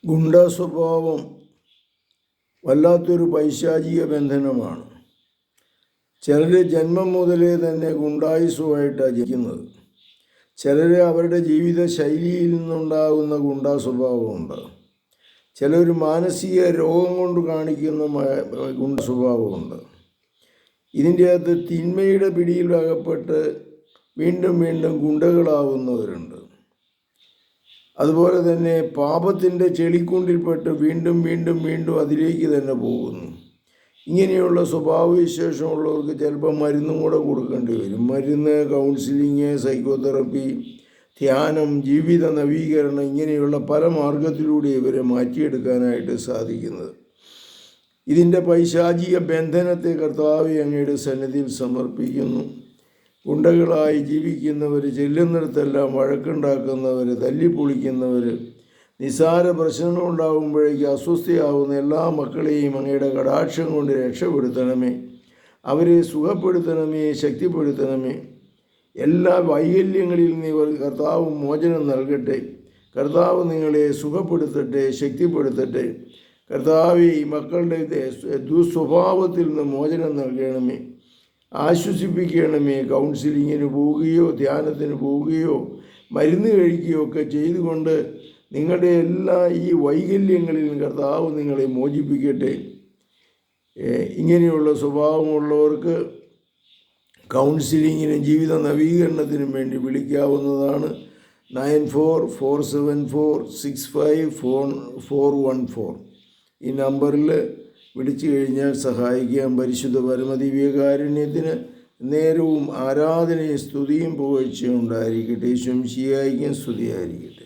ഗുണ്ടാ സ്വഭാവം വല്ലാത്തൊരു പൈശാചിക ബന്ധനമാണ്. ചിലർ ജന്മം മുതലേ തന്നെ ഗുണ്ടായുസമായിട്ടാണ് ജനിക്കുന്നത്. ചിലർ അവരുടെ ജീവിത ശൈലിയിൽ നിന്നുണ്ടാകുന്ന ഗുണ്ടാ സ്വഭാവമുണ്ട്. ചിലർ മാനസിക രോഗം കൊണ്ട് കാണിക്കുന്ന ഗുണ്ടാ സ്വഭാവമുണ്ട്. ഇതിൻ്റെ അകത്ത് തിന്മയുടെ പിടിയിൽ അകപ്പെട്ട് വീണ്ടും വീണ്ടും ഗുണ്ടകളാവുന്നവരുണ്ട്. അതുപോലെ തന്നെ പാപത്തിൻ്റെ ചെളിക്കുണ്ടിൽപ്പെട്ട് വീണ്ടും വീണ്ടും വീണ്ടും അതിലേക്ക് തന്നെ പോകുന്നു. ഇങ്ങനെയുള്ള സ്വഭാവവിശേഷമുള്ളവർക്ക് ചിലപ്പോൾ മരുന്നും കൂടെ കൊടുക്കേണ്ടി വരും. മരുന്ന്, കൗൺസിലിങ്, സൈക്കോതെറപ്പി, ധ്യാനം, ജീവിത നവീകരണം, ഇങ്ങനെയുള്ള പല മാർഗത്തിലൂടെ ഇവരെ മാറ്റിയെടുക്കാനായിട്ട് സാധിക്കുന്നത്. ഇതിൻ്റെ പൈശാചിക ബന്ധനത്തെ കർത്താവേ അങ്ങയുടെ സന്നിധിയിൽ സമർപ്പിക്കുന്നു. ഗുണ്ടകളായി ജീവിക്കുന്നവർ, ചെല്ലുന്നിടത്തെല്ലാം വഴക്കുണ്ടാക്കുന്നവർ, തല്ലിപ്പൊളിക്കുന്നവർ, നിസ്സാര പ്രശ്നങ്ങളുണ്ടാകുമ്പോഴേക്ക് അസ്വസ്ഥയാവുന്ന എല്ലാ മക്കളെയും അങ്ങയുടെ കടാക്ഷം കൊണ്ട് രക്ഷപ്പെടുത്തണമേ. അവരെ സുഖപ്പെടുത്തണമേ, ശക്തിപ്പെടുത്തണമേ. എല്ലാ വൈകല്യങ്ങളിൽ നിന്ന് ഇവർ കർത്താവ് മോചനം നൽകട്ടെ. കർത്താവ് നിങ്ങളെ സുഖപ്പെടുത്തട്ടെ, ശക്തിപ്പെടുത്തട്ടെ. കർത്താവ് ഈ മക്കളുടെ ദുസ്വഭാവത്തിൽ നിന്ന് മോചനം നൽകണമേ, ആശ്വസിപ്പിക്കണമേ. കൗൺസിലിങ്ങിന് പോവുകയോ ധ്യാനത്തിന് പോവുകയോ മരുന്ന് കഴിക്കുകയോ ഒക്കെ ചെയ്തുകൊണ്ട് നിങ്ങളുടെ എല്ലാ ഈ വൈകല്യങ്ങളിൽ കർത്താവ് നിങ്ങളെ മോചിപ്പിക്കട്ടെ. ഇങ്ങനെയുള്ള സ്വഭാവമുള്ളവർക്ക് കൗൺസിലിങ്ങിനും ജീവിത നവീകരണത്തിനും വേണ്ടി വിളിക്കാവുന്നതാണ്. 9447465414 ഈ നമ്പറിൽ വിളിച്ചു കഴിഞ്ഞാൽ സഹായിക്കാം. പരിശുദ്ധ പരമദിവ്യകാരുണ്യത്തിന് നേരവും ആരാധനയും സ്തുതിയും പുകഴ്ചയും ഉണ്ടായിരിക്കട്ടെ. ശംശിയായിരിക്കും, സ്തുതിയായിരിക്കട്ടെ.